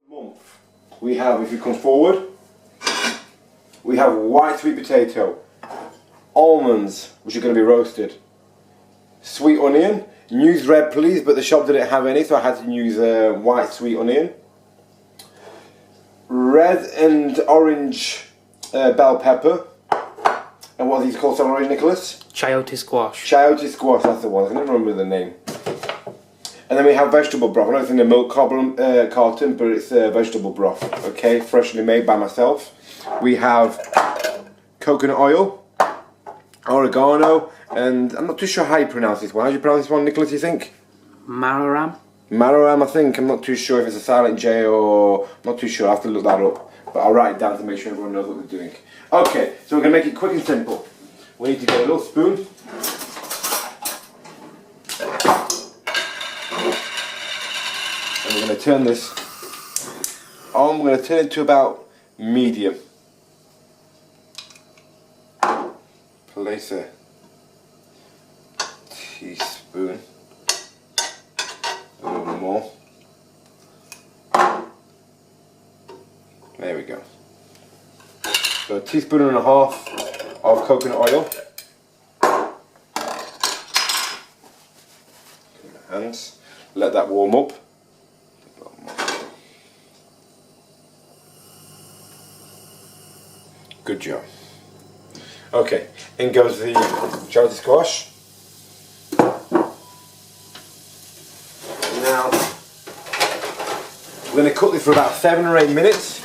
Month. We have, if you come forward, we have white sweet potato, almonds, which are going to be roasted, sweet onion. Use red please, but the shop didn't have any, so I had to use white sweet onion. Red and orange bell pepper. And what are these called, sorry, Nicholas? Chayote Quash. Chayote Quash, that's the one. I can never remember the name. And then we have vegetable broth. I know it's in a milk carton, but it's vegetable broth. Okay, freshly made by myself. We have coconut oil, oregano, and I'm not too sure how you pronounce this one. How do you pronounce this one, Nicholas, you think? Maroram. Maroram, I think. I'm not too sure if it's a silent J or... I'm not too sure. I have to look that up. But I'll write it down to make sure everyone knows what we're doing. Okay, so we're going to make it quick and simple. We need to get a little spoon. And we're going to turn this on. We're going to turn it to about medium. Place a teaspoon. A little more. There we go. So a teaspoon and a half of coconut oil. Hands. Let that warm up. Good job. Okay, in goes the chayote quash. Now, we're going to cook this for about 7 or 8 minutes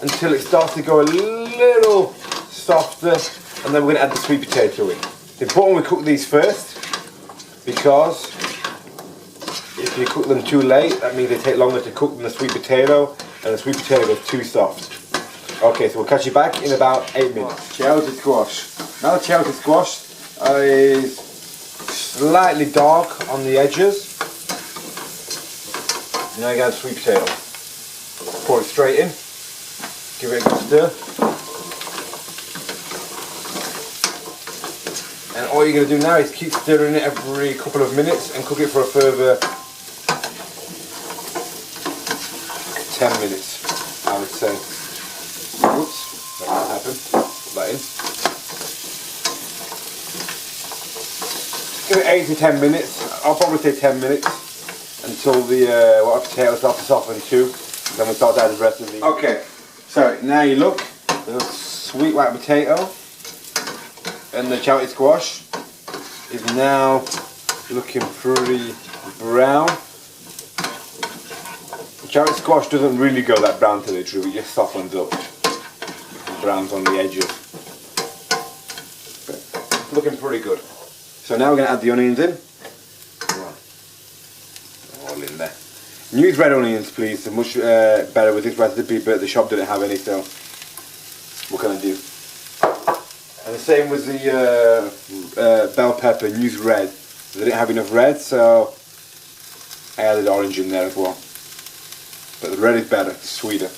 until it starts to go a little softer, and then we're going to add the sweet potato in. It's important we cook these first, because if you cook them too late, that means they take longer to cook than the sweet potato, and the sweet potato is too soft. Okay, so we'll catch you back in about 8 minutes. Chayote squash. Now the chayote squash is slightly dark on the edges. Now you got the sweet potato. Pour it straight in. Give it a good stir. And all you're going to do now is keep stirring it every couple of minutes and cook it for a further 10 minutes, I would say. Oops, that might happen. Put that in. Give it 8 to 10 minutes. I'll probably say 10 minute until the white potato starts to soften too. Then we'll start to add the rest of the... Okay, so now you look, the sweet white potato and the chayote squash is now looking pretty brown. The chayote squash doesn't really go that brown till it's true, it just softens up. Browns on the edges. But looking pretty good. So now we're going to add the onions in. All in there. Use red onions please, they're much better with this recipe, but the shop didn't have any, so what can I do? And the same with the bell pepper, use red. They didn't have enough red, so I added orange in there as well. But the red is better, sweeter.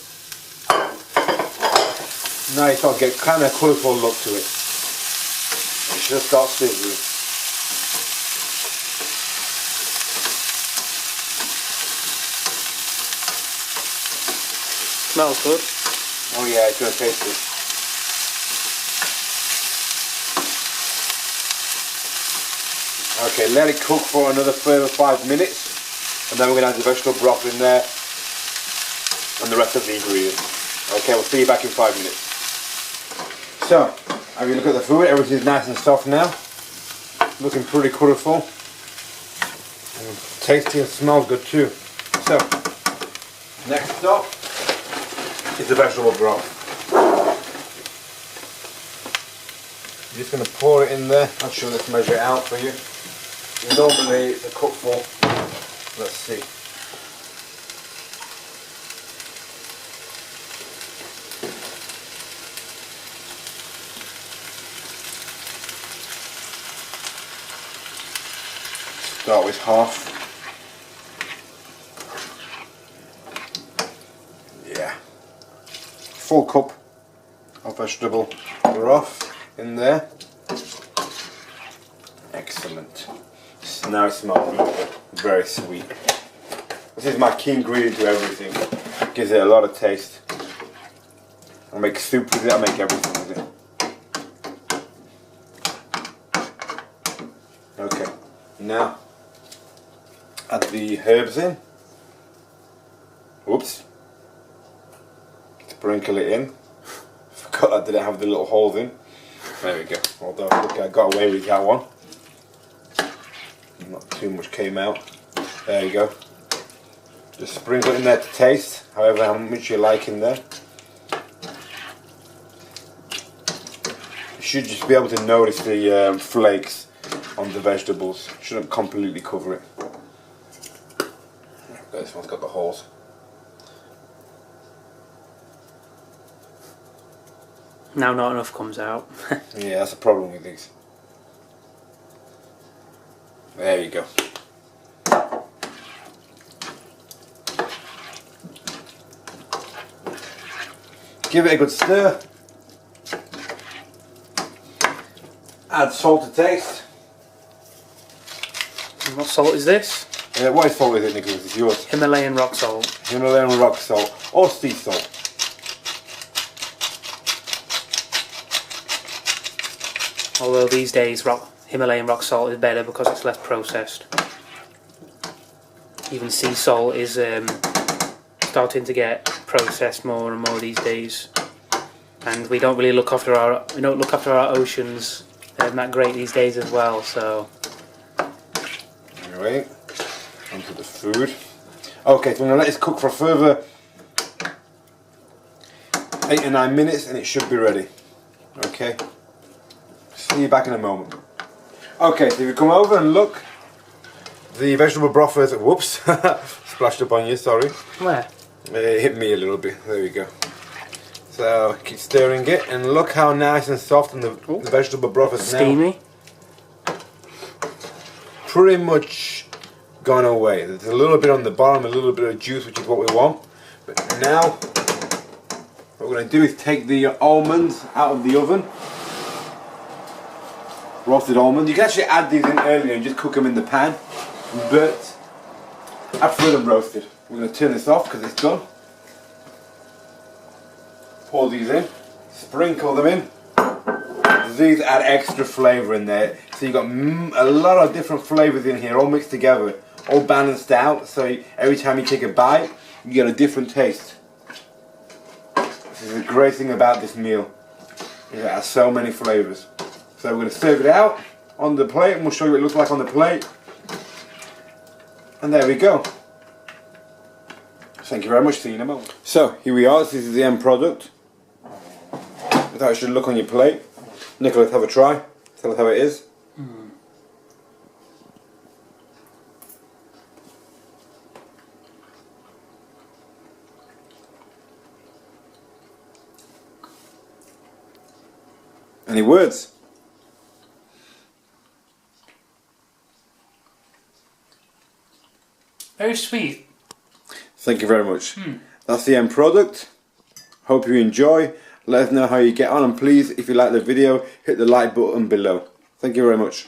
Now you start to get kind of a colourful look to it. It should start sizzling. Smells good. Oh yeah, it's going to taste good. Okay, let it cook for another further 5 minutes, and then we're going to add the vegetable broth in there and the rest of the ingredients. Okay, we'll see you back in 5 minutes. So, have you look at the food, everything's nice and soft now. Looking pretty colourful. And tasty and smells good too. So, next stop is the vegetable broth. I'm just going to pour it in there. I'm sure let's measure it out for you. Normally it's a cupful. Let's see. Start with half. Yeah. Full cup of vegetable broth in there. Excellent. Now it smells beautiful. Very sweet. This is my key ingredient to everything. Gives it a lot of taste. I'll make soup with it, I'll make everything with it. Okay, now add the herbs in. Whoops. Sprinkle it in. Forgot I didn't have the little holes in. There we go. Although look, I got away with that one. Not too much came out. There you go. Just sprinkle it in there to taste, however how much you like in there. You should just be able to notice the flakes on the vegetables. Shouldn't completely cover it. This one's got the holes. Now not enough comes out. Yeah, that's the problem with these. There you go. Give it a good stir. Add salt to taste. And what salt is this? What salt is it, Nicholas? It's yours. Himalayan rock salt. Himalayan rock salt or sea salt. Although these days Himalayan rock salt is better because it's less processed. Even sea salt is starting to get processed more and more these days, and we don't really look after our oceans that great these days as well. So anyway, onto the food. Okay, so I'm gonna let this cook for a further 8 or 9 minutes, and it should be ready. Okay. See you back in a moment. Okay, so if you come over and look, the vegetable broth is, whoops, splashed up on you, sorry. where? It hit me a little bit, there we go. So keep stirring it, and look how nice and soft and the vegetable broth is Steamy. now. Pretty much gone away. There's a little bit on the bottom, a little bit of juice, which is what we want. But now, what we're going to do is take the almonds out of the oven. Roasted almonds. You can actually add these in earlier and just cook them in the pan, but I prefer them roasted. We're going to turn this off because it's done. Pour these in, sprinkle them in. These add extra flavour in there, so you've got a lot of different flavours in here, all mixed together, all balanced out. So every time you take a bite, you get a different taste. This is the great thing about this meal. It has so many flavours. So we're going to serve it out on the plate, and we'll show you what it looks like on the plate. And there we go. Thank you very much. See you in a moment. So here we are. This is the end product. That's how it should look on your plate. Nicholas, have a try. Tell us how it is. Any words? Very sweet. Thank you very much. That's the end product. Hope you enjoy. Let us know how you get on, and please, if you like the video, hit the like button below. Thank you very much.